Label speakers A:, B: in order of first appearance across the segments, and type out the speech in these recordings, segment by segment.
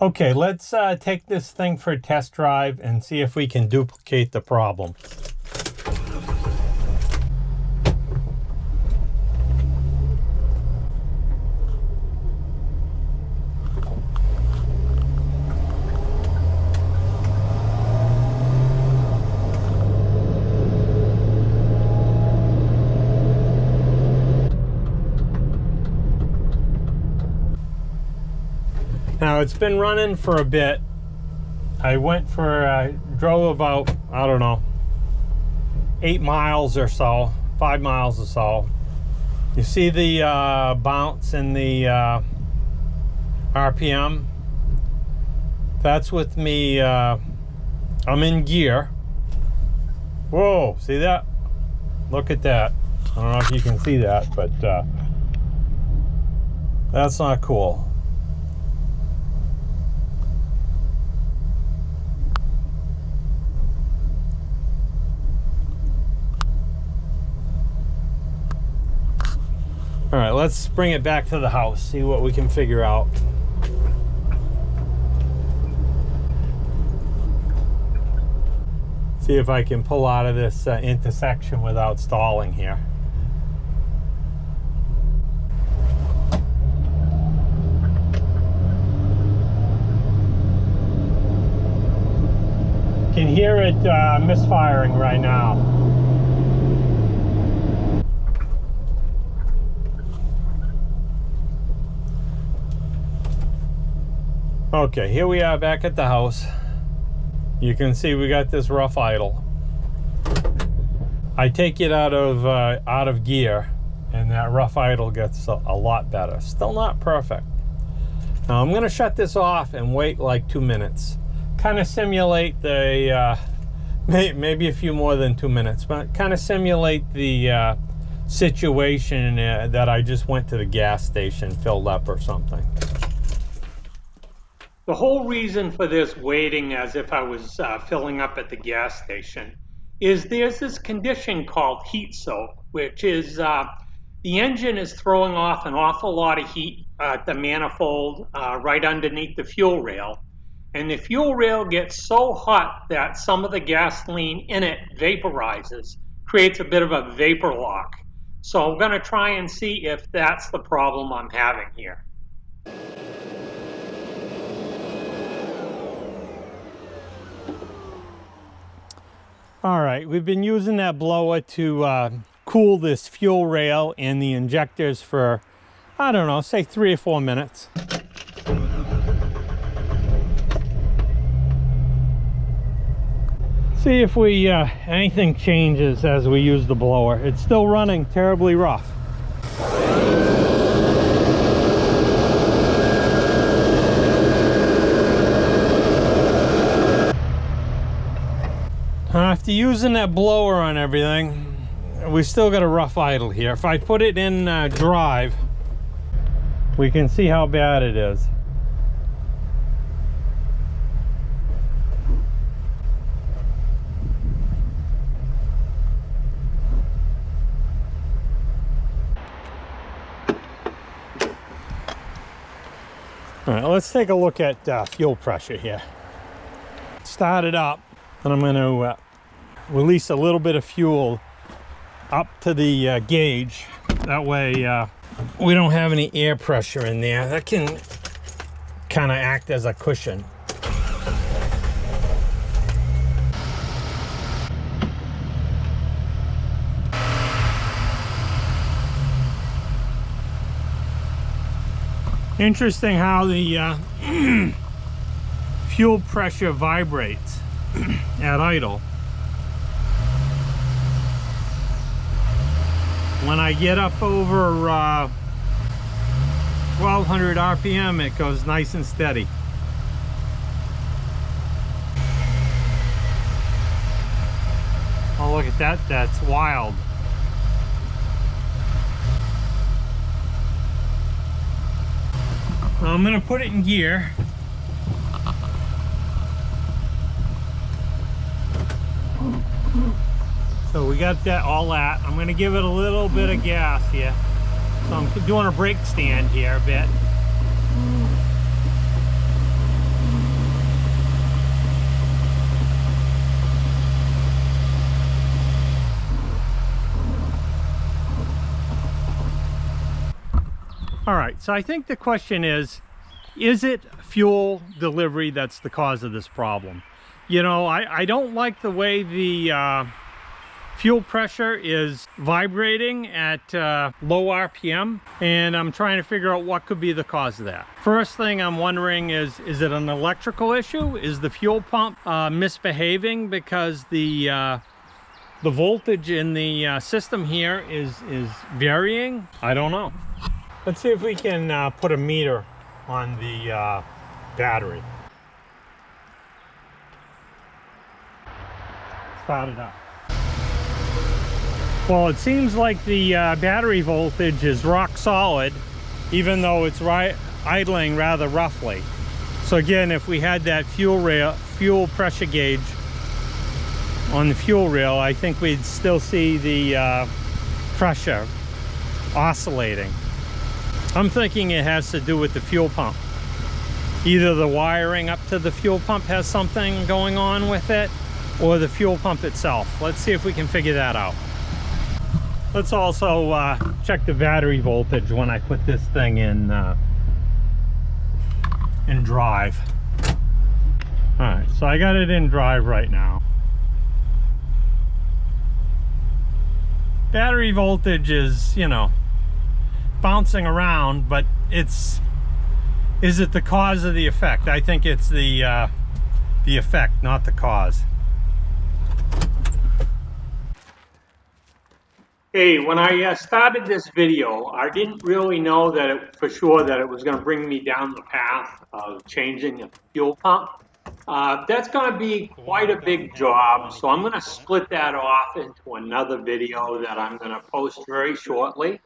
A: Okay, let's take this thing for a test drive and see if we can duplicate the problem. Now it's been running for a bit. I drove about, I don't know, 8 miles or so, 5 miles or so. You see the bounce in the RPM? That's with me, I'm in gear. Whoa, see that? Look at that. I don't know if you can see that, but that's not cool. All right, let's bring it back to the house, see what we can figure out. See if I can pull out of this intersection without stalling here. Can hear it misfiring right now. Okay, here we are back at the house. You can see we got this rough idle. I take it out of gear, and that rough idle gets a lot better. Still not perfect. Now I'm gonna shut this off and wait like 2 minutes. Kind of simulate the, maybe a few more than 2 minutes, but kind of simulate the situation that I just went to the gas station, filled up or something. The whole reason for this waiting as if I was filling up at the gas station is there's this condition called heat soak, which is the engine is throwing off an awful lot of heat at the manifold right underneath the fuel rail. And the fuel rail gets so hot that some of the gasoline in it vaporizes, creates a bit of a vapor lock. So I'm going to try and see if that's the problem I'm having here. All right, we've been using that blower to cool this fuel rail and the injectors for, I don't know, say 3 or 4 minutes. See if anything changes as we use the blower. It's still running terribly rough. After using that blower on everything, we still got a rough idle here. If I put it in drive, we can see how bad it is. All right, let's take a look at fuel pressure here. Start it up, and I'm going to release a little bit of fuel up to the gauge. That way we don't have any air pressure in there. That can kind of act as a cushion. Interesting how the fuel pressure vibrates at idle. When I get up over 1200 RPM, it goes nice and steady. Oh, look at that, that's wild. I'm gonna put it in gear. So we got that all that. I'm gonna give it a little bit of gas here. So I'm doing a brake stand here a bit. All right, so I think the question is it fuel delivery that's the cause of this problem? You know, I don't like the way the fuel pressure is vibrating at low RPM, and I'm trying to figure out what could be the cause of that. First thing I'm wondering is it an electrical issue? Is the fuel pump misbehaving because the voltage in the system here is varying? I don't know. Let's see if we can put a meter on the battery. Start it up. Well, it seems like the battery voltage is rock solid, even though it's idling rather roughly. So again, if we had that fuel pressure gauge on the fuel rail, I think we'd still see the pressure oscillating. I'm thinking it has to do with the fuel pump. Either the wiring up to the fuel pump has something going on with it, or the fuel pump itself. Let's see if we can figure that out. Let's also check the battery voltage when I put this thing in drive. All right, so I got it in drive right now. Battery voltage is, you know, bouncing around, but is it the cause of the effect? I think it's the effect, not the cause. Hey, when I started this video, I didn't really know that for sure that it was going to bring me down the path of changing the fuel pump. That's going to be quite a big job, so I'm going to split that off into another video that I'm going to post very shortly.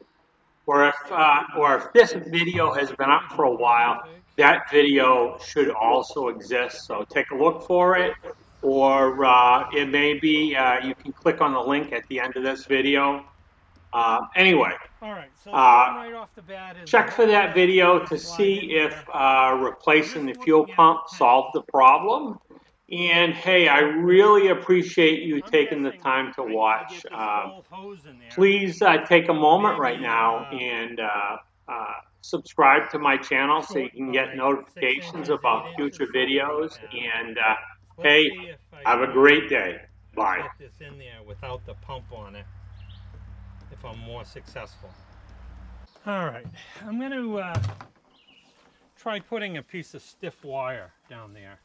A: Or if this video has been up for a while, that video should also exist. So take a look for it, or it may be you can click on the link at the end of this video. Anyway, all right, so right off the bat is check for that video to see if replacing the fuel pump solved the problem. And hey, I really appreciate you taking the time to watch. Please take a moment right now and subscribe to my channel so you can get notifications about future videos. And hey, have a great day. Bye. Get this in there without the pump on it, if I'm more successful. All right, I'm going to try putting a piece of stiff wire down there.